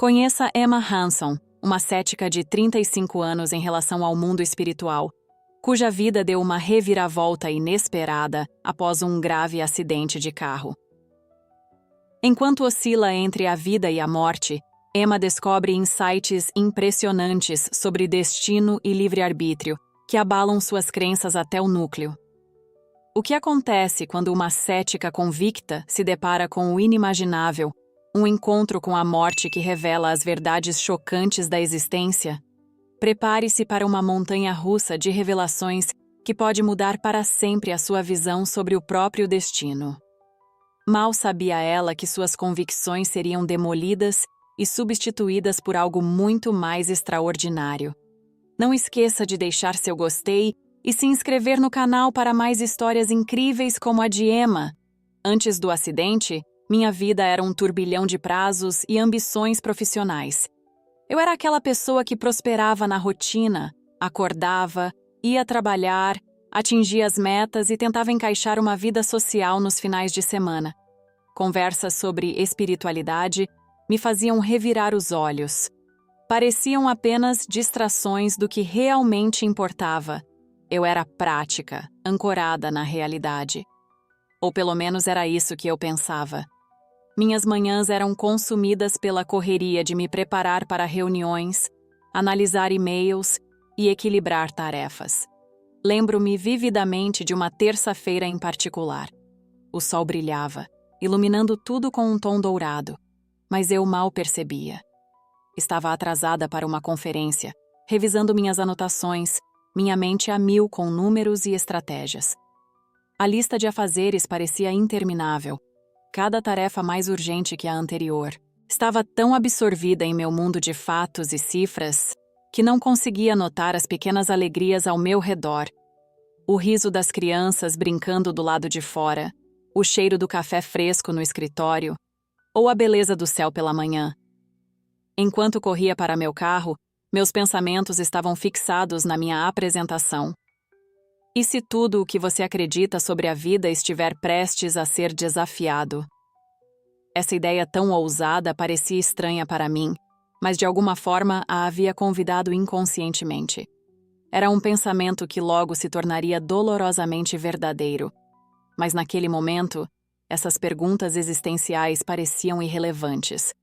Conheça Emma Hanson, uma cética de 35 anos em relação ao mundo espiritual, cuja vida deu uma reviravolta inesperada após um grave acidente de carro. Enquanto oscila entre a vida e a morte, Emma descobre insights impressionantes sobre destino e livre-arbítrio que abalam suas crenças até o núcleo. O que acontece quando uma cética convicta se depara com o inimaginável, um encontro com a morte que revela as verdades chocantes da existência? Prepare-se para uma montanha-russa de revelações que pode mudar para sempre a sua visão sobre o próprio destino. Mal sabia ela que suas convicções seriam demolidas e substituídas por algo muito mais extraordinário. Não esqueça de deixar seu gostei e se inscrever no canal para mais histórias incríveis como a de Emma. Antes do acidente, minha vida era um turbilhão de prazos e ambições profissionais. Eu era aquela pessoa que prosperava na rotina, acordava, ia trabalhar, atingia as metas e tentava encaixar uma vida social nos finais de semana. Conversas sobre espiritualidade me faziam revirar os olhos. Pareciam apenas distrações do que realmente importava. Eu era prática, ancorada na realidade. Ou pelo menos era isso que eu pensava. Minhas manhãs eram consumidas pela correria de me preparar para reuniões, analisar e-mails e equilibrar tarefas. Lembro-me vividamente de uma terça-feira em particular. O sol brilhava, iluminando tudo com um tom dourado, mas eu mal percebia. Estava atrasada para uma conferência, revisando minhas anotações, minha mente a mil com números e estratégias. A lista de afazeres parecia interminável, cada tarefa mais urgente que a anterior. Estava tão absorvida em meu mundo de fatos e cifras que não conseguia notar as pequenas alegrias ao meu redor. O riso das crianças brincando do lado de fora, o cheiro do café fresco no escritório, ou a beleza do céu pela manhã. Enquanto corria para meu carro, meus pensamentos estavam fixados na minha apresentação. E se tudo o que você acredita sobre a vida estiver prestes a ser desafiado? Essa ideia tão ousada parecia estranha para mim, mas de alguma forma a havia convidado inconscientemente. Era um pensamento que logo se tornaria dolorosamente verdadeiro. Mas naquele momento, essas perguntas existenciais pareciam irrelevantes.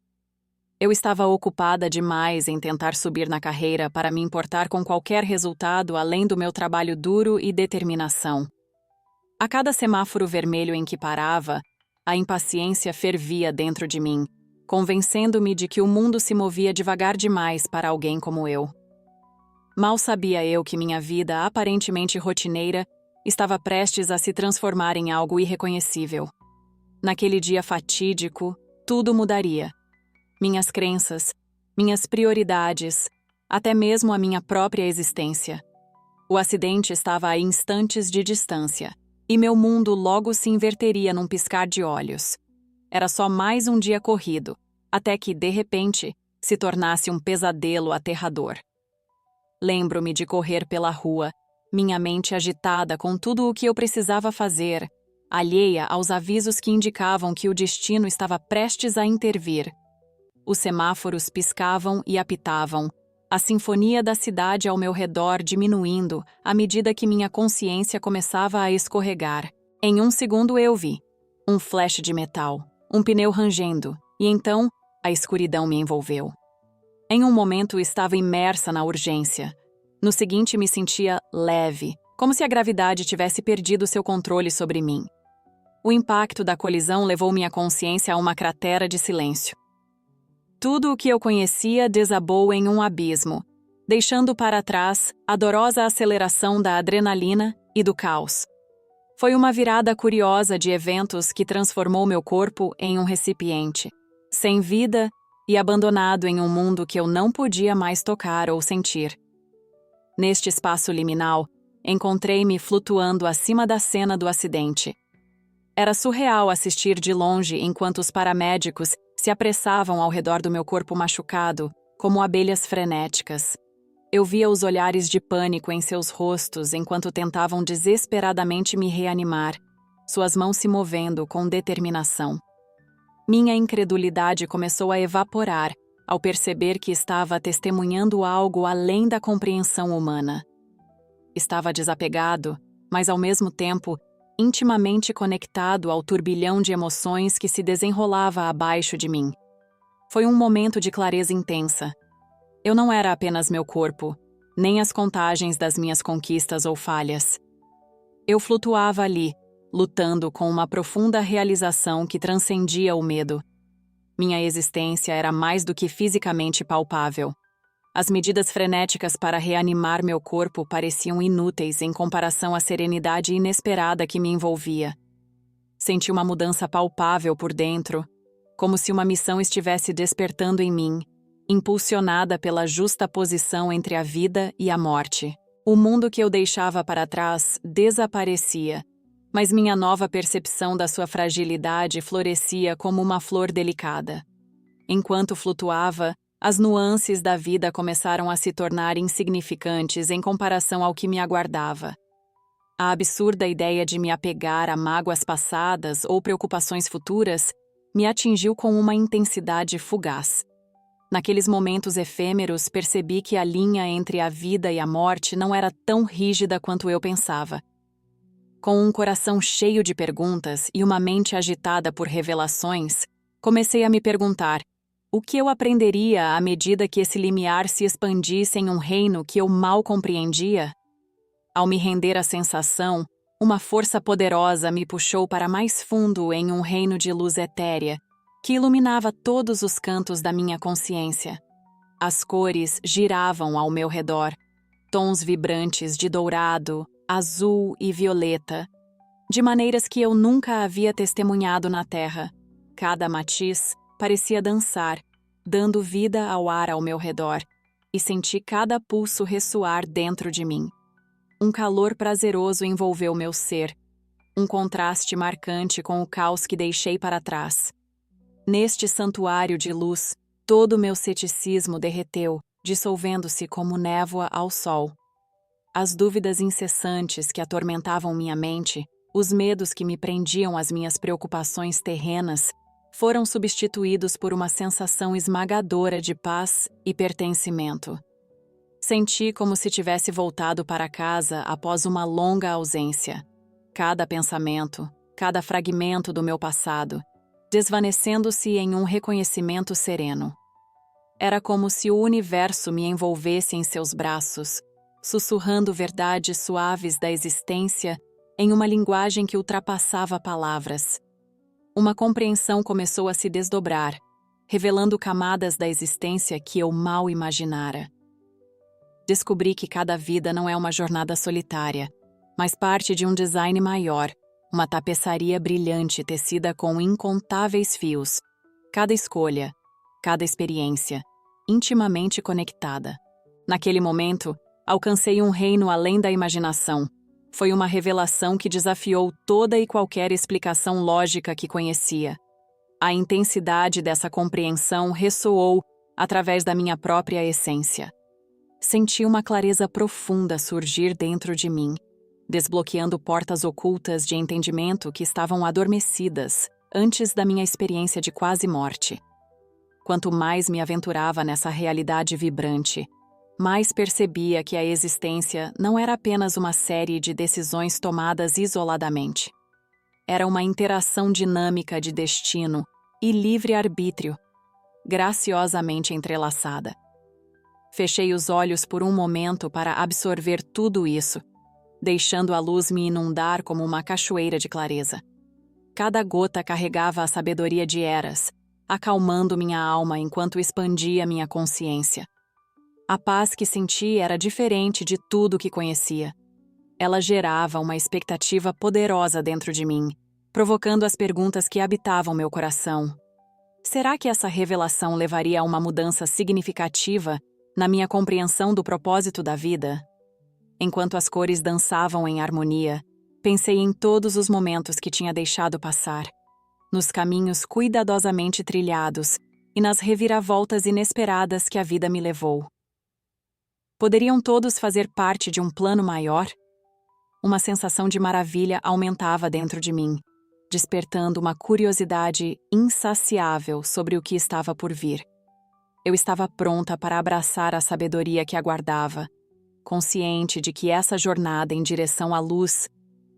Eu estava ocupada demais em tentar subir na carreira para me importar com qualquer resultado além do meu trabalho duro e determinação. A cada semáforo vermelho em que parava, a impaciência fervia dentro de mim, convencendo-me de que o mundo se movia devagar demais para alguém como eu. Mal sabia eu que minha vida aparentemente rotineira estava prestes a se transformar em algo irreconhecível. Naquele dia fatídico, tudo mudaria. Minhas crenças, minhas prioridades, até mesmo a minha própria existência. O acidente estava a instantes de distância, e meu mundo logo se inverteria num piscar de olhos. Era só mais um dia corrido, até que, de repente, se tornasse um pesadelo aterrador. Lembro-me de correr pela rua, minha mente agitada com tudo o que eu precisava fazer, alheia aos avisos que indicavam que o destino estava prestes a intervir. Os semáforos piscavam e apitavam, a sinfonia da cidade ao meu redor diminuindo à medida que minha consciência começava a escorregar. Em um segundo eu vi um flash de metal, um pneu rangendo, e então a escuridão me envolveu. Em um momento estava imersa na urgência. No seguinte me sentia leve, como se a gravidade tivesse perdido seu controle sobre mim. O impacto da colisão levou minha consciência a uma cratera de silêncio. Tudo o que eu conhecia desabou em um abismo, deixando para trás a dorosa aceleração da adrenalina e do caos. Foi uma virada curiosa de eventos que transformou meu corpo em um recipiente, sem vida e abandonado em um mundo que eu não podia mais tocar ou sentir. Neste espaço liminal, encontrei-me flutuando acima da cena do acidente. Era surreal assistir de longe enquanto os paramédicos se apressavam ao redor do meu corpo machucado, como abelhas frenéticas. Eu via os olhares de pânico em seus rostos enquanto tentavam desesperadamente me reanimar, suas mãos se movendo com determinação. Minha incredulidade começou a evaporar ao perceber que estava testemunhando algo além da compreensão humana. Estava desapegado, mas ao mesmo tempo intimamente conectado ao turbilhão de emoções que se desenrolava abaixo de mim. Foi um momento de clareza intensa. Eu não era apenas meu corpo, nem as contagens das minhas conquistas ou falhas. Eu flutuava ali, lutando com uma profunda realização que transcendia o medo. Minha existência era mais do que fisicamente palpável. As medidas frenéticas para reanimar meu corpo pareciam inúteis em comparação à serenidade inesperada que me envolvia. Senti uma mudança palpável por dentro, como se uma missão estivesse despertando em mim, impulsionada pela justa posição entre a vida e a morte. O mundo que eu deixava para trás desaparecia, mas minha nova percepção da sua fragilidade florescia como uma flor delicada. Enquanto flutuava, as nuances da vida começaram a se tornar insignificantes em comparação ao que me aguardava. A absurda ideia de me apegar a mágoas passadas ou preocupações futuras me atingiu com uma intensidade fugaz. Naqueles momentos efêmeros, percebi que a linha entre a vida e a morte não era tão rígida quanto eu pensava. Com um coração cheio de perguntas e uma mente agitada por revelações, comecei a me perguntar: o que eu aprenderia à medida que esse limiar se expandisse em um reino que eu mal compreendia? Ao me render à sensação, uma força poderosa me puxou para mais fundo em um reino de luz etérea, que iluminava todos os cantos da minha consciência. As cores giravam ao meu redor, tons vibrantes de dourado, azul e violeta, de maneiras que eu nunca havia testemunhado na Terra. Cada matiz parecia dançar, dando vida ao ar ao meu redor, e senti cada pulso ressoar dentro de mim. Um calor prazeroso envolveu meu ser, um contraste marcante com o caos que deixei para trás. Neste santuário de luz, todo o meu ceticismo derreteu, dissolvendo-se como névoa ao sol. As dúvidas incessantes que atormentavam minha mente, os medos que me prendiam às minhas preocupações terrenas, foram substituídos por uma sensação esmagadora de paz e pertencimento. Senti como se tivesse voltado para casa após uma longa ausência. Cada pensamento, cada fragmento do meu passado, desvanecendo-se em um reconhecimento sereno. Era como se o universo me envolvesse em seus braços, sussurrando verdades suaves da existência em uma linguagem que ultrapassava palavras. Uma compreensão começou a se desdobrar, revelando camadas da existência que eu mal imaginara. Descobri que cada vida não é uma jornada solitária, mas parte de um design maior, uma tapeçaria brilhante tecida com incontáveis fios. Cada escolha, cada experiência, intimamente conectada. Naquele momento, alcancei um reino além da imaginação. Foi uma revelação que desafiou toda e qualquer explicação lógica que conhecia. A intensidade dessa compreensão ressoou através da minha própria essência. Senti uma clareza profunda surgir dentro de mim, desbloqueando portas ocultas de entendimento que estavam adormecidas antes da minha experiência de quase morte. Quanto mais me aventurava nessa realidade vibrante, mais percebia que a existência não era apenas uma série de decisões tomadas isoladamente. Era uma interação dinâmica de destino e livre-arbítrio, graciosamente entrelaçada. Fechei os olhos por um momento para absorver tudo isso, deixando a luz me inundar como uma cachoeira de clareza. Cada gota carregava a sabedoria de eras, acalmando minha alma enquanto expandia minha consciência. A paz que senti era diferente de tudo que conhecia. Ela gerava uma expectativa poderosa dentro de mim, provocando as perguntas que habitavam meu coração. Será que essa revelação levaria a uma mudança significativa na minha compreensão do propósito da vida? Enquanto as cores dançavam em harmonia, pensei em todos os momentos que tinha deixado passar, nos caminhos cuidadosamente trilhados e nas reviravoltas inesperadas que a vida me levou. Poderiam todos fazer parte de um plano maior? Uma sensação de maravilha aumentava dentro de mim, despertando uma curiosidade insaciável sobre o que estava por vir. eu estava pronta para abraçar a sabedoria que aguardava, consciente de que essa jornada em direção à luz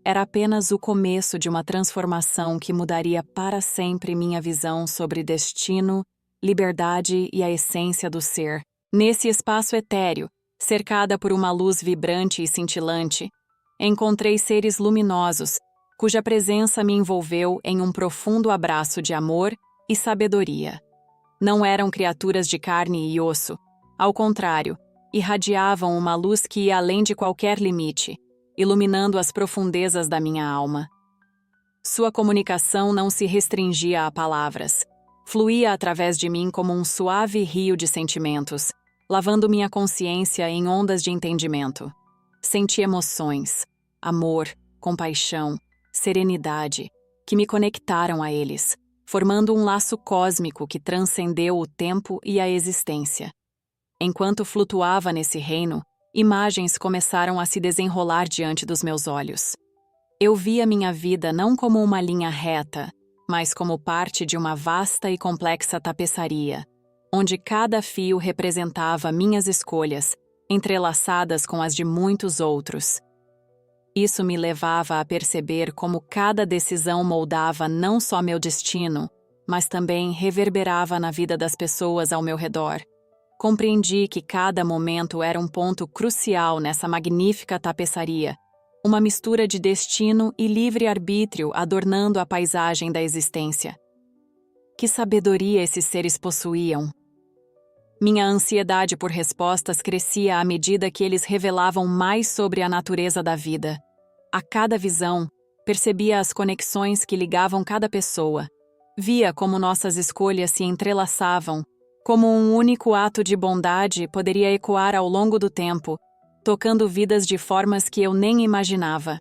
era apenas o começo de uma transformação que mudaria para sempre minha visão sobre destino, liberdade e a essência do ser. Nesse espaço etéreo, cercada por uma luz vibrante e cintilante, encontrei seres luminosos, cuja presença me envolveu em um profundo abraço de amor e sabedoria. Não eram criaturas de carne e osso, ao contrário, irradiavam uma luz que ia além de qualquer limite, iluminando as profundezas da minha alma. Sua comunicação não se restringia a palavras, fluía através de mim como um suave rio de sentimentos, lavando minha consciência em ondas de entendimento. Senti emoções, amor, compaixão, serenidade, que me conectaram a eles, formando um laço cósmico que transcendeu o tempo e a existência. Enquanto flutuava nesse reino, imagens começaram a se desenrolar diante dos meus olhos. Eu via minha vida não como uma linha reta, mas como parte de uma vasta e complexa tapeçaria, onde cada fio representava minhas escolhas, entrelaçadas com as de muitos outros. Isso me levava a perceber como cada decisão moldava não só meu destino, mas também reverberava na vida das pessoas ao meu redor. Compreendi que cada momento era um ponto crucial nessa magnífica tapeçaria, uma mistura de destino e livre-arbítrio adornando a paisagem da existência. Que sabedoria esses seres possuíam! Minha ansiedade por respostas crescia à medida que eles revelavam mais sobre a natureza da vida. A cada visão, percebia as conexões que ligavam cada pessoa. Via como nossas escolhas se entrelaçavam, como um único ato de bondade poderia ecoar ao longo do tempo, tocando vidas de formas que eu nem imaginava.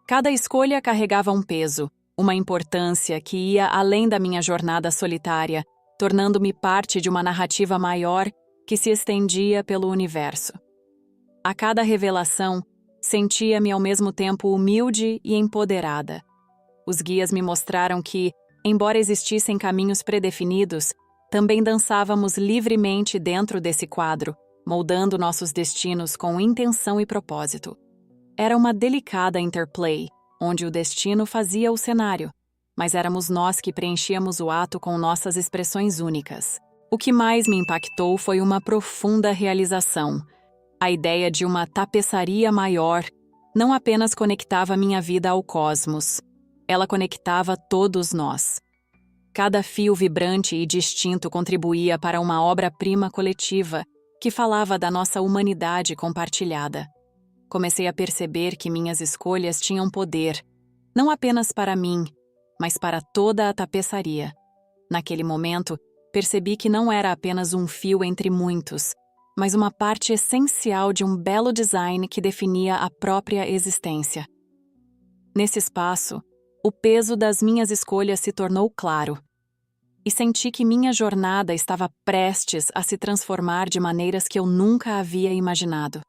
Cada escolha carregava um peso, uma importância que ia além da minha jornada solitária, tornando-me parte de uma narrativa maior que se estendia pelo universo. A cada revelação, sentia-me ao mesmo tempo humilde e empoderada. Os guias me mostraram que, embora existissem caminhos predefinidos, também dançávamos livremente dentro desse quadro, moldando nossos destinos com intenção e propósito. Era uma delicada interplay, onde o destino fazia o cenário, mas éramos nós que preenchíamos o ato com nossas expressões únicas. O que mais me impactou foi uma profunda realização. A ideia de uma tapeçaria maior não apenas conectava minha vida ao cosmos, ela conectava todos nós. Cada fio vibrante e distinto contribuía para uma obra-prima coletiva que falava da nossa humanidade compartilhada. Comecei a perceber que minhas escolhas tinham poder, não apenas para mim, mas para toda a tapeçaria. Naquele momento, percebi que não era apenas um fio entre muitos, mas uma parte essencial de um belo design que definia a própria existência. Nesse espaço, o peso das minhas escolhas se tornou claro, e senti que minha jornada estava prestes a se transformar de maneiras que eu nunca havia imaginado.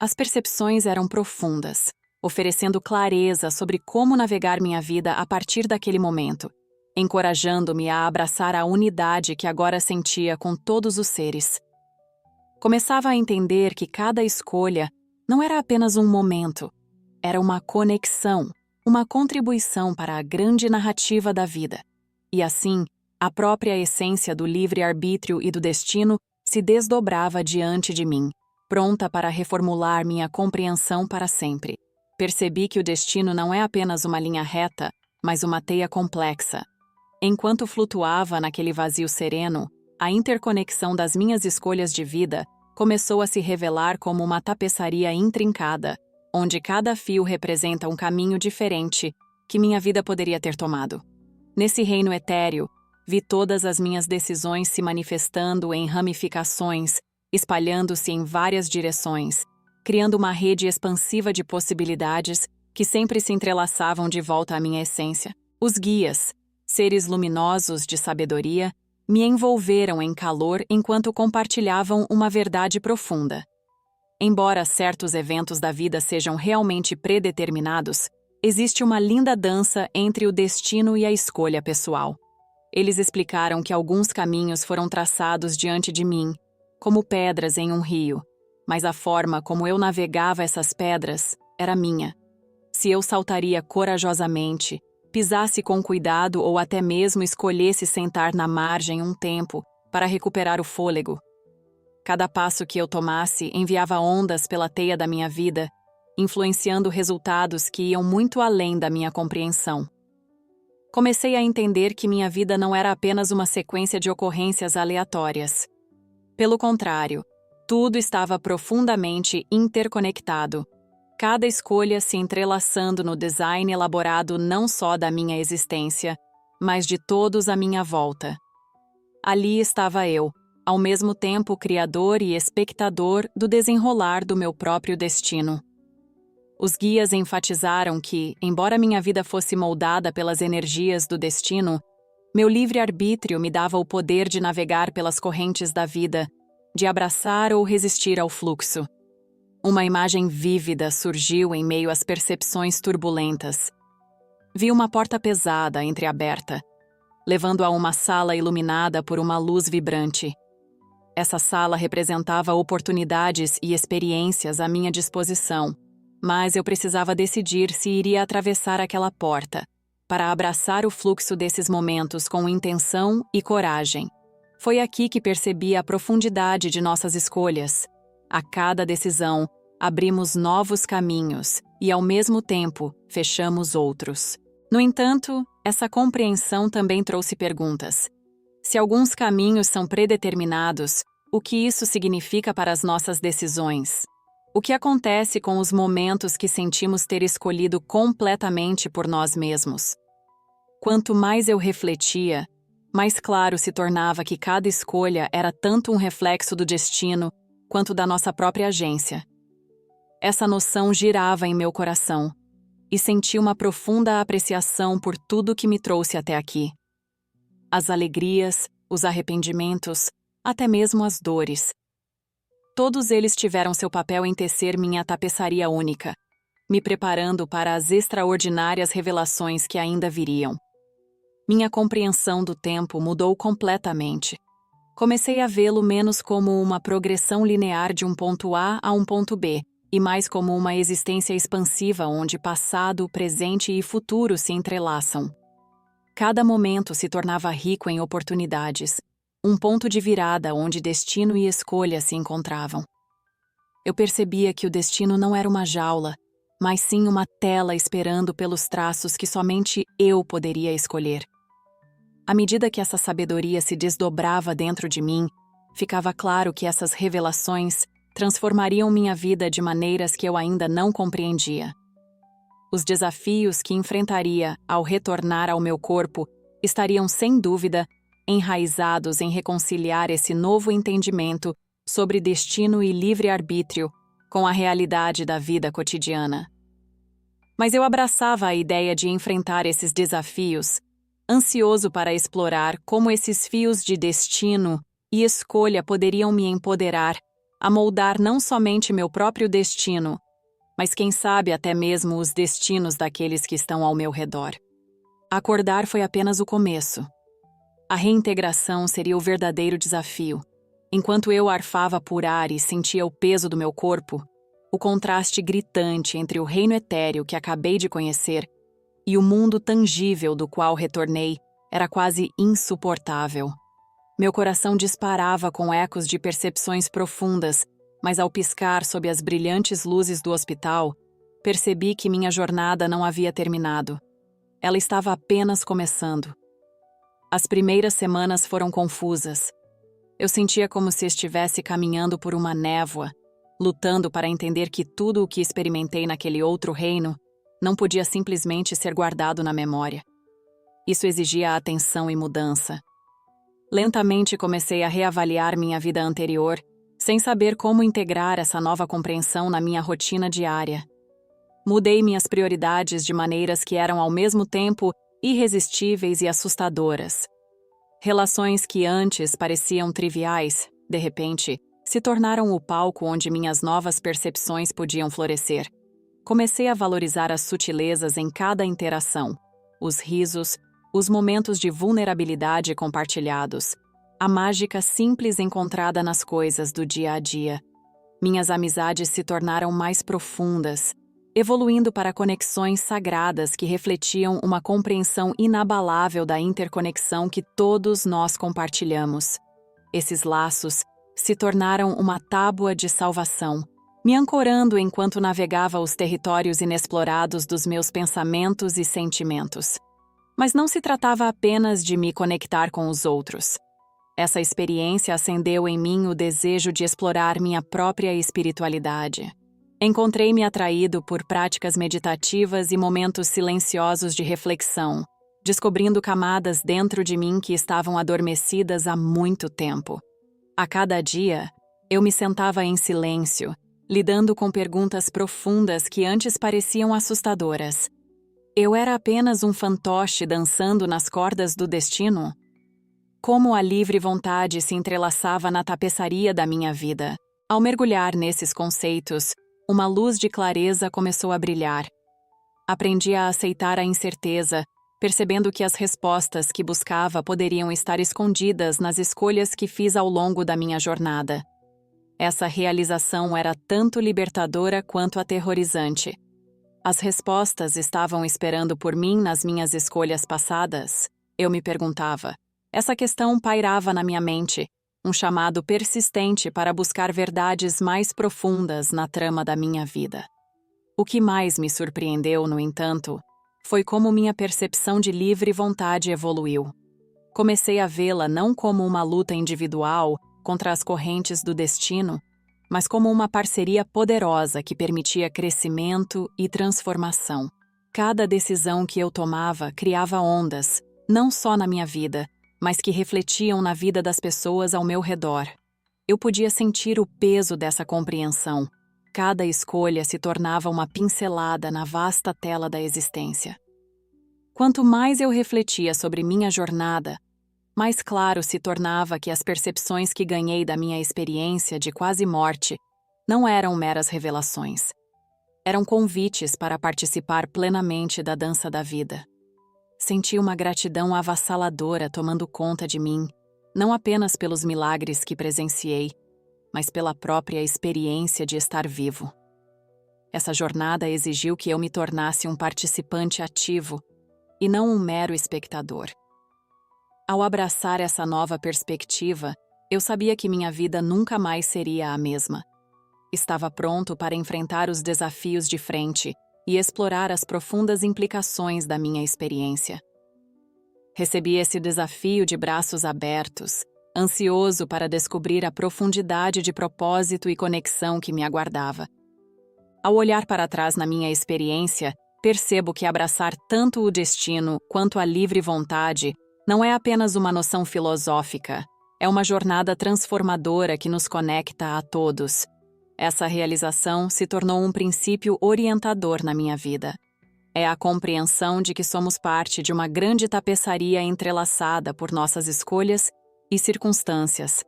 As percepções eram profundas, oferecendo clareza sobre como navegar minha vida a partir daquele momento, encorajando-me a abraçar a unidade que agora sentia com todos os seres. Começava a entender que cada escolha não era apenas um momento, era uma conexão, uma contribuição para a grande narrativa da vida. E assim, a própria essência do livre-arbítrio e do destino se desdobrava diante de mim, pronta para reformular minha compreensão para sempre. Percebi que o destino não é apenas uma linha reta, mas uma teia complexa. Enquanto flutuava naquele vazio sereno, a interconexão das minhas escolhas de vida começou a se revelar como uma tapeçaria intrincada, onde cada fio representa um caminho diferente que minha vida poderia ter tomado. Nesse reino etéreo, vi todas as minhas decisões se manifestando em ramificações, espalhando-se em várias direções, criando uma rede expansiva de possibilidades que sempre se entrelaçavam de volta à minha essência. Os guias, seres luminosos de sabedoria, me envolveram em calor enquanto compartilhavam uma verdade profunda. Embora certos eventos da vida sejam realmente predeterminados, existe uma linda dança entre o destino e a escolha pessoal. Eles explicaram que alguns caminhos foram traçados diante de mim, como pedras em um rio, mas a forma como eu navegava essas pedras era minha. Se eu saltaria corajosamente, pisasse com cuidado ou até mesmo escolhesse sentar na margem um tempo para recuperar o fôlego. Cada passo que eu tomasse enviava ondas pela teia da minha vida, influenciando resultados que iam muito além da minha compreensão. Comecei a entender que minha vida não era apenas uma sequência de ocorrências aleatórias. Pelo contrário, tudo estava profundamente interconectado, cada escolha se entrelaçando no design elaborado não só da minha existência, mas de todos à minha volta. Ali estava eu, ao mesmo tempo criador e espectador do desenrolar do meu próprio destino. Os guias enfatizaram que, embora minha vida fosse moldada pelas energias do destino, meu livre-arbítrio me dava o poder de navegar pelas correntes da vida, de abraçar ou resistir ao fluxo. Uma imagem vívida surgiu em meio às percepções turbulentas. Vi uma porta pesada entreaberta, levando a uma sala iluminada por uma luz vibrante. Essa sala representava oportunidades e experiências à minha disposição, mas eu precisava decidir se iria atravessar aquela porta, para abraçar o fluxo desses momentos com intenção e coragem. Foi aqui que percebi a profundidade de nossas escolhas. A cada decisão, abrimos novos caminhos e, ao mesmo tempo, fechamos outros. No entanto, essa compreensão também trouxe perguntas. Se alguns caminhos são predeterminados, o que isso significa para as nossas decisões? O que acontece com os momentos que sentimos ter escolhido completamente por nós mesmos? Quanto mais eu refletia, mais claro se tornava que cada escolha era tanto um reflexo do destino quanto da nossa própria agência. Essa noção girava em meu coração e senti uma profunda apreciação por tudo que me trouxe até aqui. As alegrias, os arrependimentos, até mesmo as dores. Todos eles tiveram seu papel em tecer minha tapeçaria única, me preparando para as extraordinárias revelações que ainda viriam. Minha compreensão do tempo mudou completamente. Comecei a vê-lo menos como uma progressão linear de um ponto A a um ponto B, e mais como uma existência expansiva onde passado, presente e futuro se entrelaçam. Cada momento se tornava rico em oportunidades, um ponto de virada onde destino e escolha se encontravam. Eu percebia que o destino não era uma jaula, mas sim uma tela esperando pelos traços que somente eu poderia escolher. À medida que essa sabedoria se desdobrava dentro de mim, ficava claro que essas revelações transformariam minha vida de maneiras que eu ainda não compreendia. Os desafios que enfrentaria ao retornar ao meu corpo estariam, sem dúvida, enraizados em reconciliar esse novo entendimento sobre destino e livre-arbítrio com a realidade da vida cotidiana. Mas eu abraçava a ideia de enfrentar esses desafios, ansioso para explorar como esses fios de destino e escolha poderiam me empoderar a moldar não somente meu próprio destino, mas quem sabe até mesmo os destinos daqueles que estão ao meu redor. Acordar foi apenas o começo. A reintegração seria o verdadeiro desafio. Enquanto eu arfava por ar e sentia o peso do meu corpo, o contraste gritante entre o reino etéreo que acabei de conhecer e o mundo tangível do qual retornei era quase insuportável. Meu coração disparava com ecos de percepções profundas, mas ao piscar sob as brilhantes luzes do hospital, percebi que minha jornada não havia terminado. Ela estava apenas começando. As primeiras semanas foram confusas. Eu sentia como se estivesse caminhando por uma névoa, lutando para entender que tudo o que experimentei naquele outro reino não podia simplesmente ser guardado na memória. Isso exigia atenção e mudança. Lentamente comecei a reavaliar minha vida anterior, sem saber como integrar essa nova compreensão na minha rotina diária. Mudei minhas prioridades de maneiras que eram ao mesmo tempo irresistíveis e assustadoras. Relações que antes pareciam triviais, de repente, se tornaram o palco onde minhas novas percepções podiam florescer. Comecei a valorizar as sutilezas em cada interação, os risos, os momentos de vulnerabilidade compartilhados, a mágica simples encontrada nas coisas do dia a dia. Minhas amizades se tornaram mais profundas, evoluindo para conexões sagradas que refletiam uma compreensão inabalável da interconexão que todos nós compartilhamos. Esses laços se tornaram uma tábua de salvação, me ancorando enquanto navegava os territórios inexplorados dos meus pensamentos e sentimentos. Mas não se tratava apenas de me conectar com os outros. Essa experiência acendeu em mim o desejo de explorar minha própria espiritualidade. Encontrei-me atraído por práticas meditativas e momentos silenciosos de reflexão, descobrindo camadas dentro de mim que estavam adormecidas há muito tempo. A cada dia, eu me sentava em silêncio, lidando com perguntas profundas que antes pareciam assustadoras. Eu era apenas um fantoche dançando nas cordas do destino? Como a livre vontade se entrelaçava na tapeçaria da minha vida. Ao mergulhar nesses conceitos, uma luz de clareza começou a brilhar. Aprendi a aceitar a incerteza, percebendo que as respostas que buscava poderiam estar escondidas nas escolhas que fiz ao longo da minha jornada. Essa realização era tanto libertadora quanto aterrorizante. As respostas estavam esperando por mim nas minhas escolhas passadas? Eu me perguntava. Essa questão pairava na minha mente, um chamado persistente para buscar verdades mais profundas na trama da minha vida. O que mais me surpreendeu, no entanto, foi como minha percepção de livre vontade evoluiu. Comecei a vê-la não como uma luta individual contra as correntes do destino, mas como uma parceria poderosa que permitia crescimento e transformação. Cada decisão que eu tomava criava ondas, não só na minha vida, mas que refletiam na vida das pessoas ao meu redor. Eu podia sentir o peso dessa compreensão. Cada escolha se tornava uma pincelada na vasta tela da existência. Quanto mais eu refletia sobre minha jornada, mais claro se tornava que as percepções que ganhei da minha experiência de quase morte não eram meras revelações. Eram convites para participar plenamente da dança da vida. Senti uma gratidão avassaladora tomando conta de mim, não apenas pelos milagres que presenciei, mas pela própria experiência de estar vivo. Essa jornada exigiu que eu me tornasse um participante ativo e não um mero espectador. Ao abraçar essa nova perspectiva, eu sabia que minha vida nunca mais seria a mesma. Estava pronto para enfrentar os desafios de frente e explorar as profundas implicações da minha experiência. Recebi esse desafio de braços abertos, ansioso para descobrir a profundidade de propósito e conexão que me aguardava. Ao olhar para trás na minha experiência, percebo que abraçar tanto o destino quanto a livre vontade não é apenas uma noção filosófica, é uma jornada transformadora que nos conecta a todos. Essa realização se tornou um princípio orientador na minha vida. É a compreensão de que somos parte de uma grande tapeçaria entrelaçada por nossas escolhas e circunstâncias,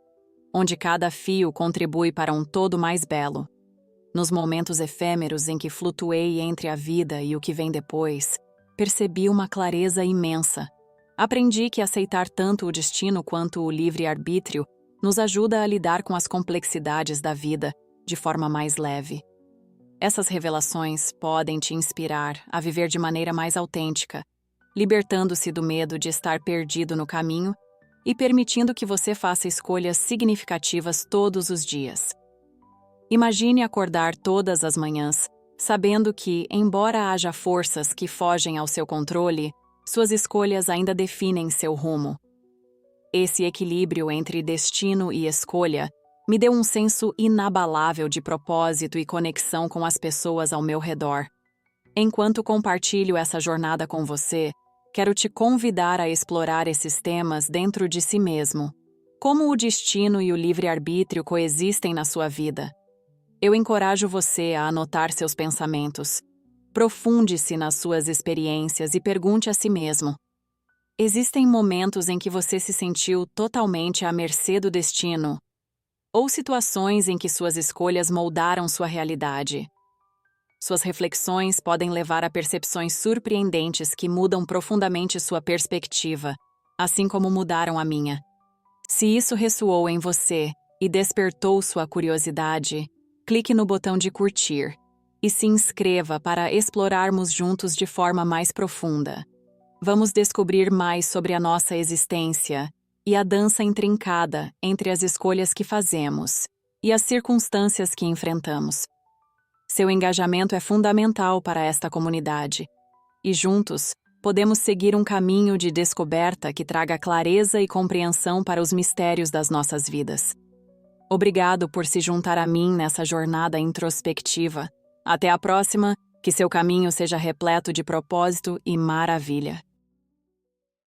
onde cada fio contribui para um todo mais belo. Nos momentos efêmeros em que flutuei entre a vida e o que vem depois, percebi uma clareza imensa. Aprendi que aceitar tanto o destino quanto o livre-arbítrio nos ajuda a lidar com as complexidades da vida de forma mais leve. Essas revelações podem te inspirar a viver de maneira mais autêntica, libertando-se do medo de estar perdido no caminho e permitindo que você faça escolhas significativas todos os dias. Imagine acordar todas as manhãs, sabendo que, embora haja forças que fogem ao seu controle, suas escolhas ainda definem seu rumo. Esse equilíbrio entre destino e escolha me deu um senso inabalável de propósito e conexão com as pessoas ao meu redor. Enquanto compartilho essa jornada com você, quero te convidar a explorar esses temas dentro de si mesmo. Como o destino e o livre-arbítrio coexistem na sua vida? Eu encorajo você a anotar seus pensamentos. Profunde-se nas suas experiências e pergunte a si mesmo: existem momentos em que você se sentiu totalmente à mercê do destino? Ou situações em que suas escolhas moldaram sua realidade? Suas reflexões podem levar a percepções surpreendentes que mudam profundamente sua perspectiva, assim como mudaram a minha. Se isso ressoou em você e despertou sua curiosidade, clique no botão de curtir e se inscreva para explorarmos juntos de forma mais profunda. Vamos descobrir mais sobre a nossa existência e a dança intrincada entre as escolhas que fazemos e as circunstâncias que enfrentamos. Seu engajamento é fundamental para esta comunidade, e juntos podemos seguir um caminho de descoberta que traga clareza e compreensão para os mistérios das nossas vidas. Obrigado por se juntar a mim nessa jornada introspectiva. Até a próxima, que seu caminho seja repleto de propósito e maravilha.